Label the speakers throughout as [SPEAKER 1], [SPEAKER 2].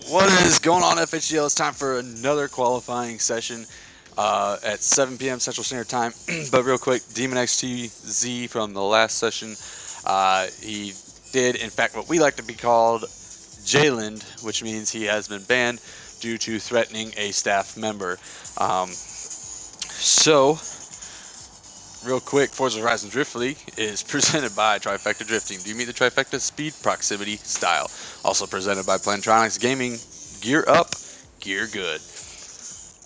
[SPEAKER 1] What is going on, FHDL? It's time for another qualifying session at 7 p.m. Central Standard Time. But real quick, Demon XTZ from the last session, he did, in fact, what we like to be called Jayland, which means he has been banned due to threatening a staff member. Real quick, Forza Horizon Drift League is presented by Trifecta Drifting. Do you meet the Trifecta speed, proximity, style? Also presented by Plantronics Gaming. Gear up, gear good.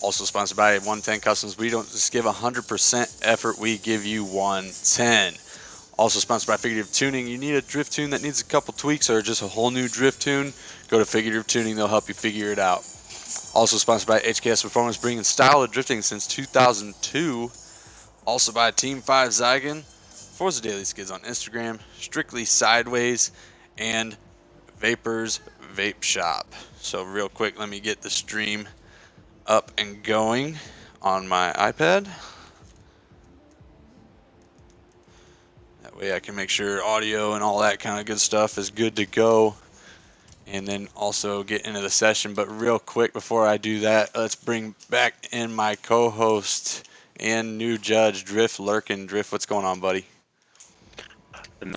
[SPEAKER 1] Also sponsored by 110 Customs. We don't just give 100% effort, we give you 110. Also sponsored by Figurative Tuning. You need a drift tune that needs a couple tweaks or just a whole new drift tune, go to Figurative Tuning, they'll help you figure it out. Also sponsored by HKS Performance, bringing style of drifting since 2002. Also by Team 5 Zygon, Forza Daily Skids on Instagram, Strictly Sideways, and Vapors Vape Shop. So real quick, let me get the stream up and going on my iPad. That way I can make sure audio and all that kind of good stuff is good to go. And then also get into the session. But real quick before I do that, let's bring back in my co-host and new judge, Drift Lurkin. Drift, what's going on, buddy?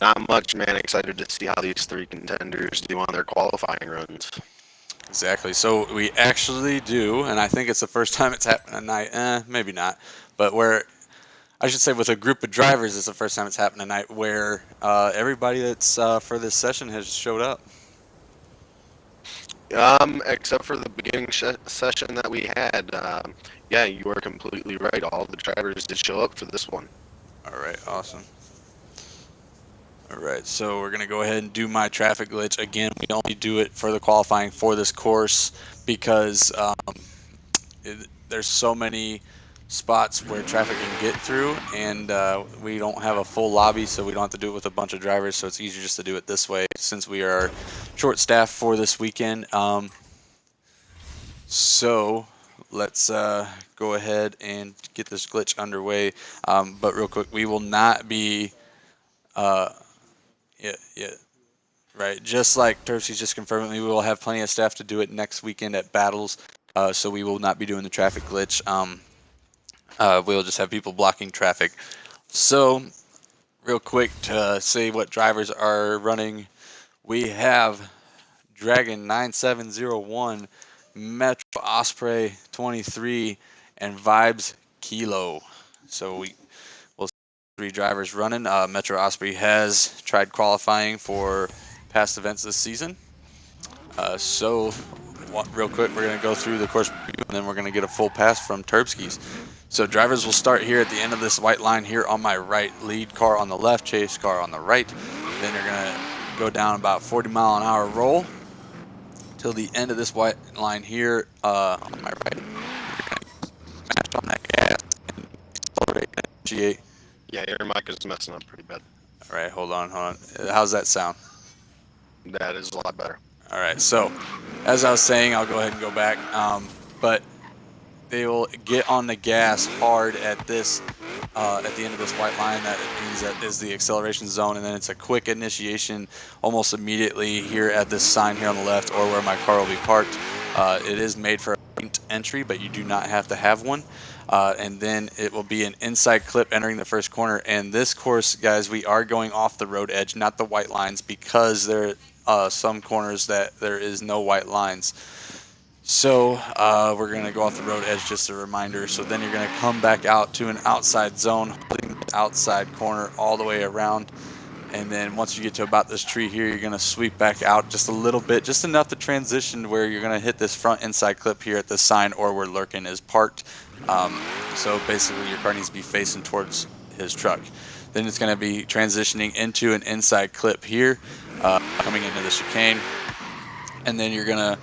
[SPEAKER 2] Not much, man. Excited to see how these three contenders do on their qualifying runs.
[SPEAKER 1] Exactly. So we actually do, and I think it's the first time it's happened tonight. Maybe not, but where I should say with a group of drivers, it's the first time it's happened tonight where everybody that's for this session has showed up.
[SPEAKER 2] Except for the beginning session that we had. Yeah, you are completely right. All the drivers did show up for this one.
[SPEAKER 1] All right, awesome. All right, so we're going to go ahead and do my traffic glitch. Again, we only do it for the qualifying for this course because there's so many spots where traffic can get through, and we don't have a full lobby, so we don't have to do it with a bunch of drivers, so it's easier just to do it this way since we are short-staffed for this weekend. So let's go ahead and get this glitch underway. But real quick, we will not be... right. Just like Terpsy's just confirmed, we will have plenty of staff to do it next weekend at battles. So we will not be doing the traffic glitch. We'll just have people blocking traffic. So, real quick to say what drivers are running, we have Dragon 9701, Metro Osprey 23, and Vibes Kilo. So we'll see three drivers running. Metro Osprey has tried qualifying for past events this season. Real quick, we're going to go through the course review, and then we're going to get a full pass from Terpskis. So drivers will start here at the end of this white line here on my right. Lead car on the left, chase car on the right. Then they're going to go down about 40-mile-an-hour roll till the end of this white line here on my right. You're going to smash on that gas and accelerate and initiate.
[SPEAKER 2] Yeah, your mic is messing up pretty bad.
[SPEAKER 1] All right, hold on. How's that sound?
[SPEAKER 2] That is a lot better.
[SPEAKER 1] All right, so as I was saying, I'll go ahead and go back. But they will get on the gas hard at this at the end of this white line. That means that is the acceleration zone, and then it's a quick initiation almost immediately here at this sign here on the left, or where my car will be parked. It is made for a linked entry, but you do not have to have one. And then it will be an inside clip entering the first corner. And this course, guys, we are going off the road edge, not the white lines, because there are some corners that there is no white lines. So we're going to go off the road edge, just a reminder. So then you're going to come back out to an outside zone, holding the outside corner all the way around. And then once you get to about this tree here, you're going to sweep back out just a little bit, just enough to transition to where you're going to hit this front inside clip here at the sign or where Lurkin is parked. So basically your car needs to be facing towards his truck. Then it's going to be transitioning into an inside clip here, coming into the chicane. And then you're going to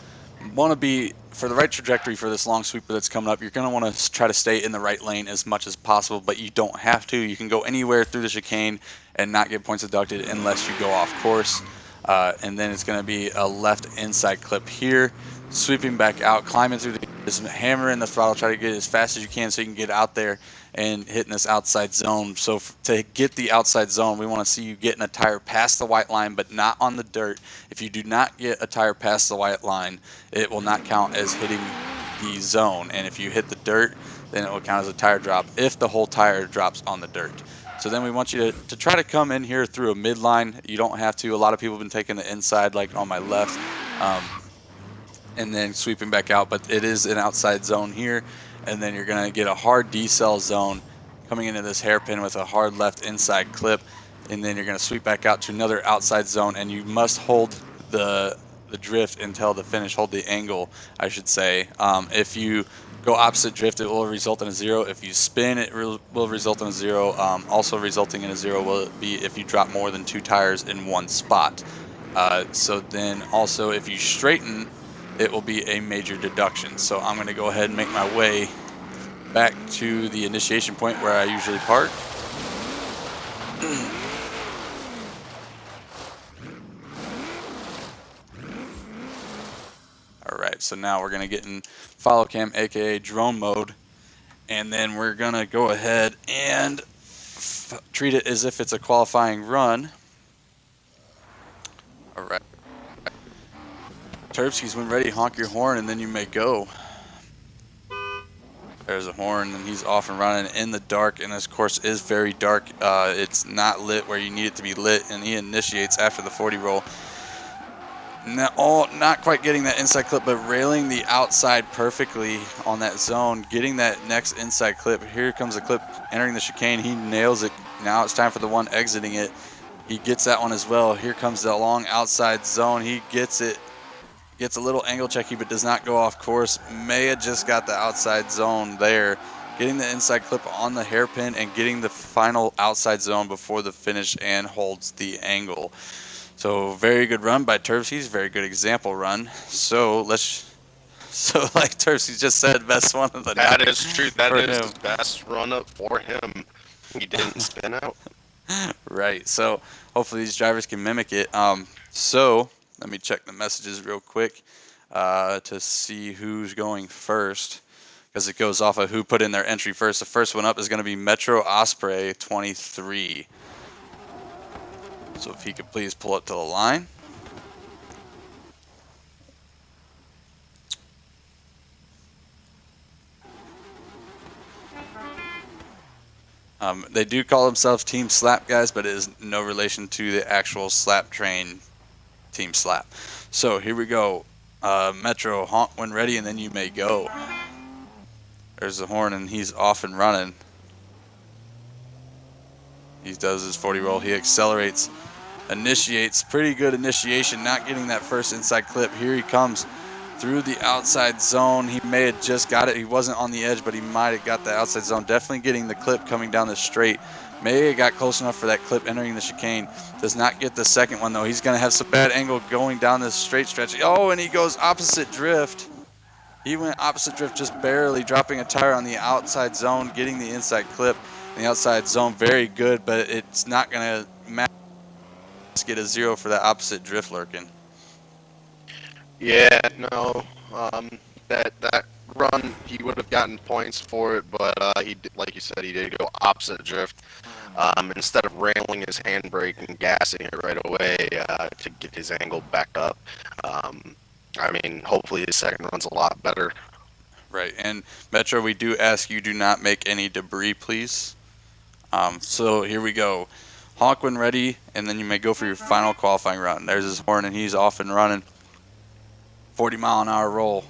[SPEAKER 1] want to be, for the right trajectory for this long sweeper that's coming up, you're going to want to try to stay in the right lane as much as possible, but you don't have to. You can go anywhere through the chicane and not get points deducted unless you go off course. And then it's going to be a left inside clip here, sweeping back out, climbing through the Just hammer in the throttle, try to get it as fast as you can so you can get out there and hitting this outside zone. So to get the outside zone, we want to see you getting a tire past the white line, but not on the dirt. If you do not get a tire past the white line, it will not count as hitting the zone. And if you hit the dirt, then it will count as a tire drop if the whole tire drops on the dirt. So then we want you to try to come in here through a midline. You don't have to. A lot of people have been taking the inside, like on my left. And then sweeping back out, but it is an outside zone here, and then you're going to get a hard decel zone coming into this hairpin with a hard left inside clip, and then you're going to sweep back out to another outside zone, and you must hold the drift until the finish, hold the angle, I should say. If you go opposite drift, it will result in a 0. If you spin, it will result in a 0. Also resulting in a 0 will be if you drop more than 2 tires in one spot. So then also if you straighten, it will be a major deduction. So I'm going to go ahead and make my way back to the initiation point where I usually park. Alright, so now we're going to get in follow cam, aka drone mode, and then we're going to go ahead and treat it as if it's a qualifying run. Alright. Terpskis, when ready, honk your horn and then you may go. There's a horn and he's off and running in the dark, and this course is very dark. It's not lit where you need it to be lit, and he initiates after the 40 roll. Not quite getting that inside clip, but railing the outside perfectly on that zone, getting that next inside clip. Here comes the clip entering the chicane. He nails it. Now it's time for the one exiting it. He gets that one as well. Here comes the long outside zone. He gets it. Gets a little angle checky, but does not go off course. May have just got the outside zone there. Getting the inside clip on the hairpin and getting the final outside zone before the finish and holds the angle. So very good run by Terpskis, very good example run. So like Terpskis just said, best one of the night.
[SPEAKER 2] That is true. That is his best run up for him. He didn't spin out.
[SPEAKER 1] Right. So hopefully these drivers can mimic it. So let me check the messages real quick to see who's going first, because it goes off of who put in their entry first. The first one up is going to be Metro Osprey 23. So if he could please pull up to the line. They do call themselves Team Slap, guys, but it is no relation to the actual slap train Team Slap. So here we go. Metro, honk when ready, and then you may go. There's the horn, and he's off and running. He does his 40 roll. He accelerates, initiates. Pretty good initiation, not getting that first inside clip. Here he comes through the outside zone. He may have just got it. He wasn't on the edge, but he might have got the outside zone. Definitely getting the clip coming down the straight. May have got close enough for that clip entering the chicane. Does not get the second one, though. He's going to have some bad angle going down this straight stretch. Oh, and he goes opposite drift. He went opposite drift just barely, dropping a tire on the outside zone, getting the inside clip. The outside zone, very good, but it's not going to matter. Let's get a 0 for that opposite drift lurking.
[SPEAKER 2] Yeah, no. That run, he would have gotten points for it, but he did, like you said, he did go opposite drift. Instead of railing his handbrake and gassing it right away to get his angle back up. I mean, hopefully his second run's a lot better.
[SPEAKER 1] Right, and Metro, we do ask you do not make any debris, please. So here we go. Honk when ready, and then you may go for your final qualifying run. There's his horn, and he's off and running. 40-mile-an-hour roll.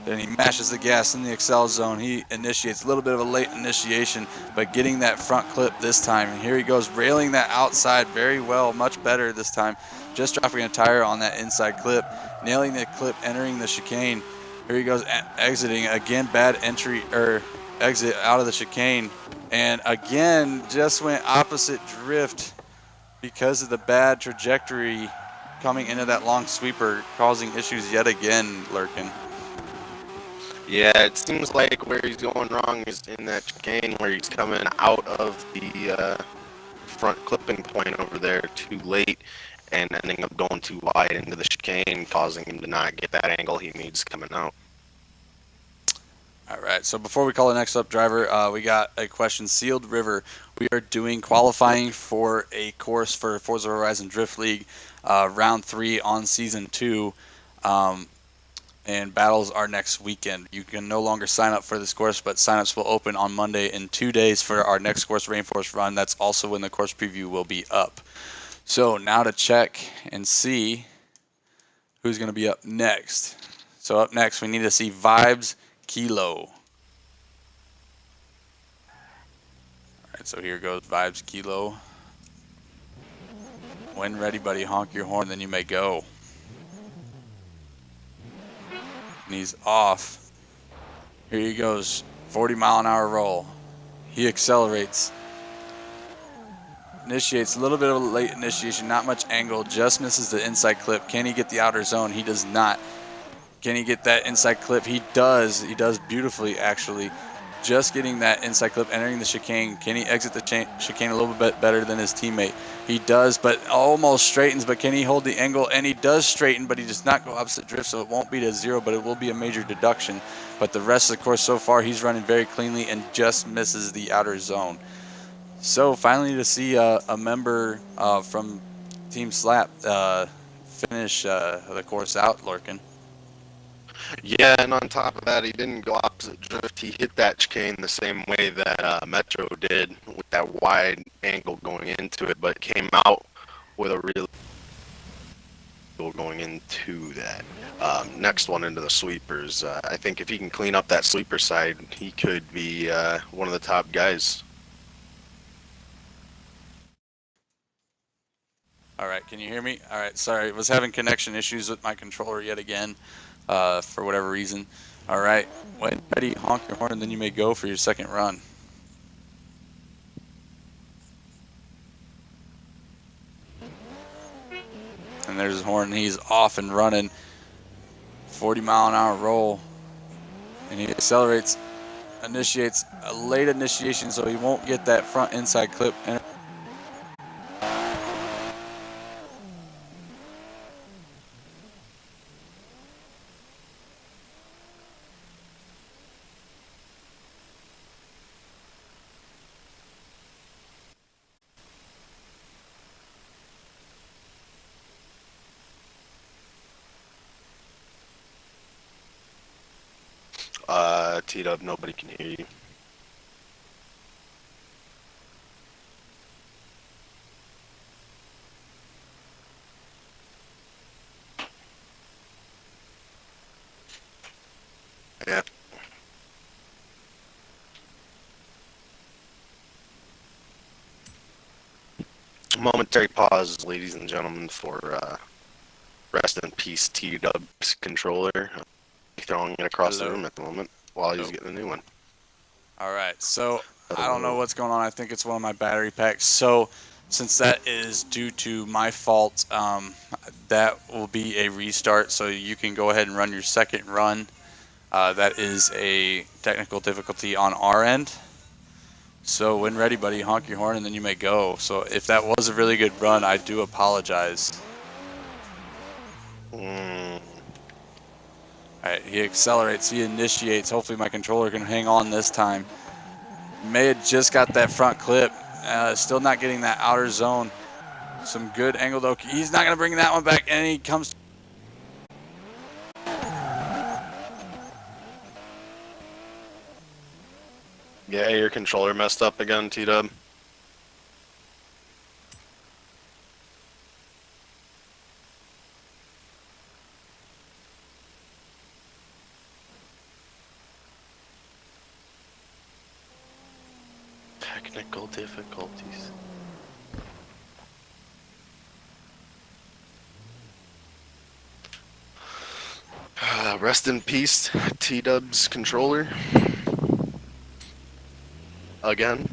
[SPEAKER 1] Then he mashes the gas in the accel zone. He initiates a little bit of a late initiation, but getting that front clip this time. And here he goes, railing that outside very well, much better this time. Just dropping a tire on that inside clip, nailing the clip, entering the chicane. Here he goes, exiting. Again, bad entry or exit out of the chicane. And again, just went opposite drift because of the bad trajectory coming into that long sweeper, causing issues yet again, lurking.
[SPEAKER 2] Yeah, it seems like where he's going wrong is in that chicane where he's coming out of the front clipping point over there too late and ending up going too wide into the chicane, causing him to not get that angle he needs coming out.
[SPEAKER 1] All right, so before we call the next up driver, we got a question. Sealed River, we are doing qualifying for a course for Forza Horizon Drift League, round 3 on season 2, and battles are next weekend. You can no longer sign up for this course, but signups will open on Monday in 2 days for our next course, Rainforest Run. That's also when the course preview will be up. So now to check and see who's going to be up next. So up next, we need to see Vibes Kilo. All right, so here goes Vibes Kilo. When ready, buddy, honk your horn, then you may go. And he's off. Here he goes, 40-mile-an-hour roll. He accelerates. Initiates a little bit of a late initiation, not much angle, just misses the inside clip. Can he get the outer zone? He does not. Can he get that inside clip? He does. He does beautifully, actually. Just getting that inside clip, entering the chicane. Can he exit the chicane a little bit better than his teammate? He does, but almost straightens. But can he hold the angle? And he does straighten, but he does not go opposite drift, so it won't be to 0, but it will be a major deduction. But the rest of the course so far, he's running very cleanly and just misses the outer zone. So finally to see a member from Team Slap finish the course out, Lorcan.
[SPEAKER 2] Yeah, and on top of that, he didn't go opposite drift. He hit that chicane the same way that Metro did, with that wide angle going into it, but came out with a really going into that. Next one into the sweepers. I think if he can clean up that sweeper side, he could be one of the top guys.
[SPEAKER 1] All right, can you hear me? All right, sorry, I was having connection issues with my controller yet again for whatever reason. All right, when ready, honk your horn, and then you may go for your second run. And there's his horn, he's off and running. 40-mile-an-hour roll. And he accelerates, initiates a late initiation, so he won't get that front inside clip.
[SPEAKER 2] T-Dub, nobody can hear you. Yeah. Momentary pause, ladies and gentlemen, for rest in peace T-Dub's controller. Throwing it across the room at the moment while he's getting a new one.
[SPEAKER 1] All right, so I don't know what's going on. I think it's one of my battery packs. So since that is due to my fault, that will be a restart. So you can go ahead and run your second run. That is a technical difficulty on our end. So when ready, buddy, honk your horn and then you may go. So if that was a really good run, I do apologize. All right, he accelerates, he initiates. Hopefully my controller can hang on this time. May have just got that front clip. Still not getting that outer zone. Some good angle though. He's not gonna bring that one back, and he comes.
[SPEAKER 2] Yeah, your controller messed up again, T-Dub. Technical difficulties. Rest in peace, T-Dub's controller. Again.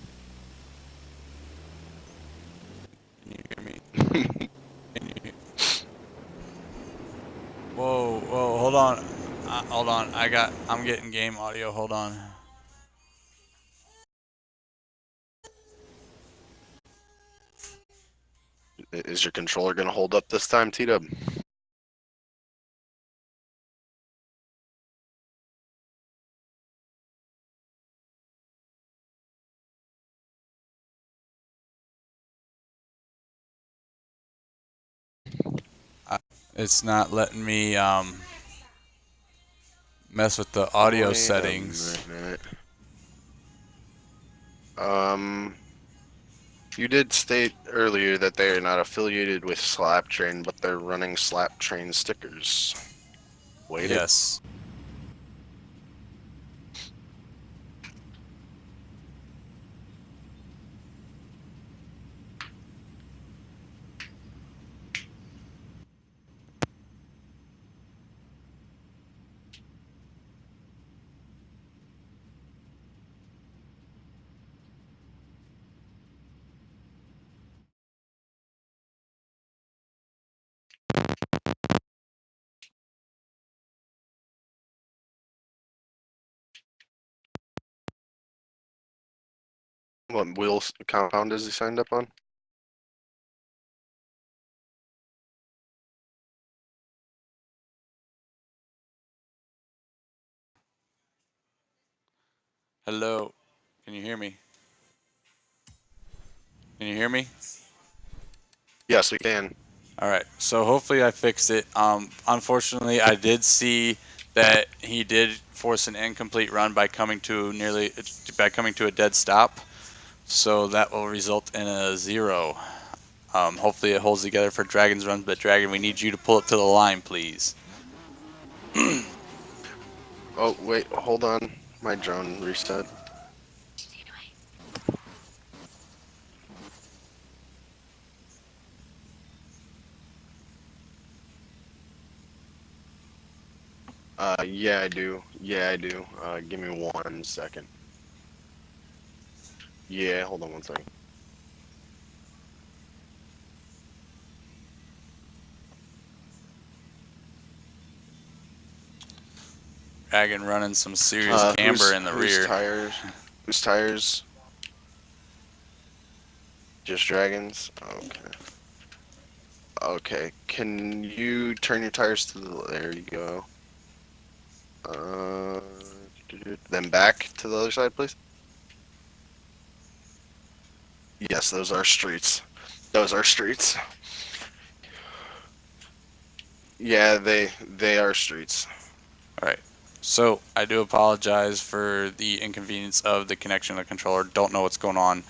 [SPEAKER 1] Can you hear me? Whoa, hold on. Hold on. I'm getting game audio. Hold on.
[SPEAKER 2] Is your controller gonna hold up this time, T-Dub?
[SPEAKER 1] It's not letting me mess with the audio
[SPEAKER 2] Wait
[SPEAKER 1] settings.
[SPEAKER 2] a minute. You did state earlier that they are not affiliated with Slap Train, but they're running Slap Train stickers. Waited.
[SPEAKER 1] Yes.
[SPEAKER 2] What wheels compound is he signed up on?
[SPEAKER 1] Hello. Can you hear me? Can you hear me?
[SPEAKER 2] Yes, we can.
[SPEAKER 1] All right. So hopefully I fixed it. Unfortunately, I did see that he did force an incomplete run by coming to a dead stop. So that will result in a 0. Hopefully it holds together for Dragon's run, but Dragon, we need you to pull it to the line, please.
[SPEAKER 2] Oh, wait, hold on. My drone reset. Yeah, I do. Yeah, I do. Give me 1 second. Yeah, hold on 1 second.
[SPEAKER 1] Dragon running some serious camber in the rear.
[SPEAKER 2] Whose tires? Just Dragons? Okay. Okay, can you turn your tires to the, there you go. Then back to the other side, please. Yes, those are streets. Those are streets. Yeah, they are streets.
[SPEAKER 1] All right. So I do apologize for the inconvenience of the connection of the controller. Don't know what's going on.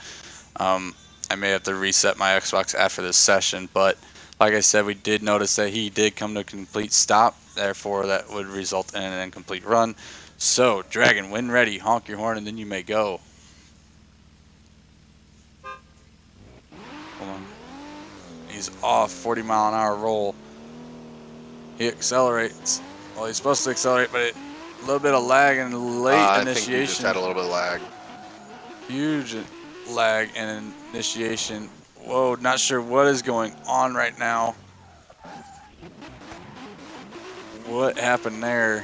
[SPEAKER 1] I may have to reset my Xbox after this session, but like I said, we did notice that he did come to a complete stop. Therefore, that would result in an incomplete run. So, Dragon, when ready, honk your horn, and then you may go. Hold on. He's off, 40-mile-an-hour roll. He accelerates. Well, he's supposed to accelerate, but a little bit of lag and late initiation.
[SPEAKER 2] I think you just had a little bit of lag.
[SPEAKER 1] Huge lag and initiation. Whoa, not sure what is going on right now. What happened there?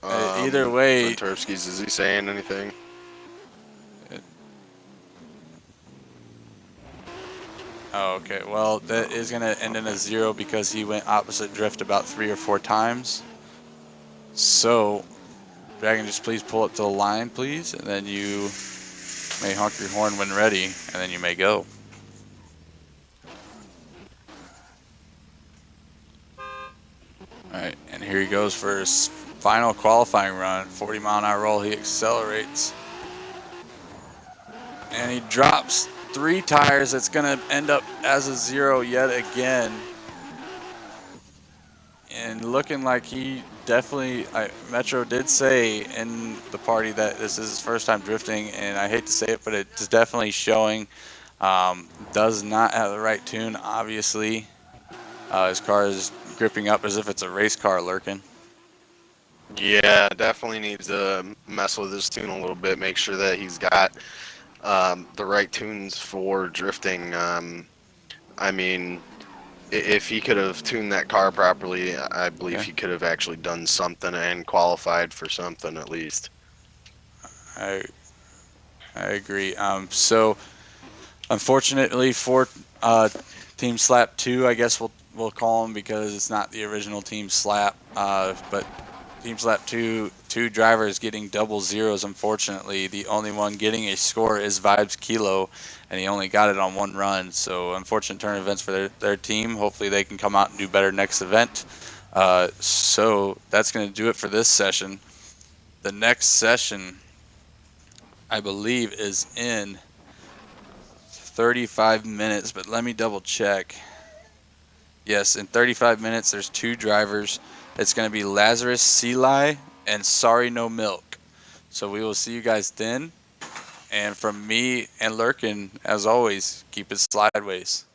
[SPEAKER 1] Either way.
[SPEAKER 2] Ventursky's, is he saying anything?
[SPEAKER 1] Oh, okay. Well, that is going to end in a 0 because he went opposite drift about 3 or 4 times. So, Dragon, just please pull up to the line, please, and then you may honk your horn when ready, and then you may go. Alright, and here he goes for his final qualifying run. 40-mile-an-hour roll, he accelerates. And he drops 3 tires. It's going to end up as a 0 yet again. And looking like he definitely, Metro did say in the party that this is his first time drifting, and I hate to say it, but it's definitely showing. Does not have the right tune, obviously. His car is gripping up as if it's a race car lurking.
[SPEAKER 2] Yeah, definitely needs to mess with his tune a little bit, make sure that he's got the right tunes for drifting. I mean, if he could have tuned that car properly, I believe he could have actually done something and qualified for something at least.
[SPEAKER 1] I agree. So, unfortunately for Team Slap 2, I guess we'll call him because it's not the original Team Slap. But Team slap 2, 2 drivers getting double zeros. Unfortunately, the only one getting a score is Vibes Kilo, and he only got it on 1 run. So unfortunate turn events for their team. Hopefully they can come out and do better next event. So that's going to do it for this session. The next session, I believe, is in 35 minutes, but let me double check. Yes, in 35 minutes, there's 2 drivers. It's going to be Lazarus Seali and Sorry No Milk. So we will see you guys then. And from me and Lurkin, as always, keep it slideways.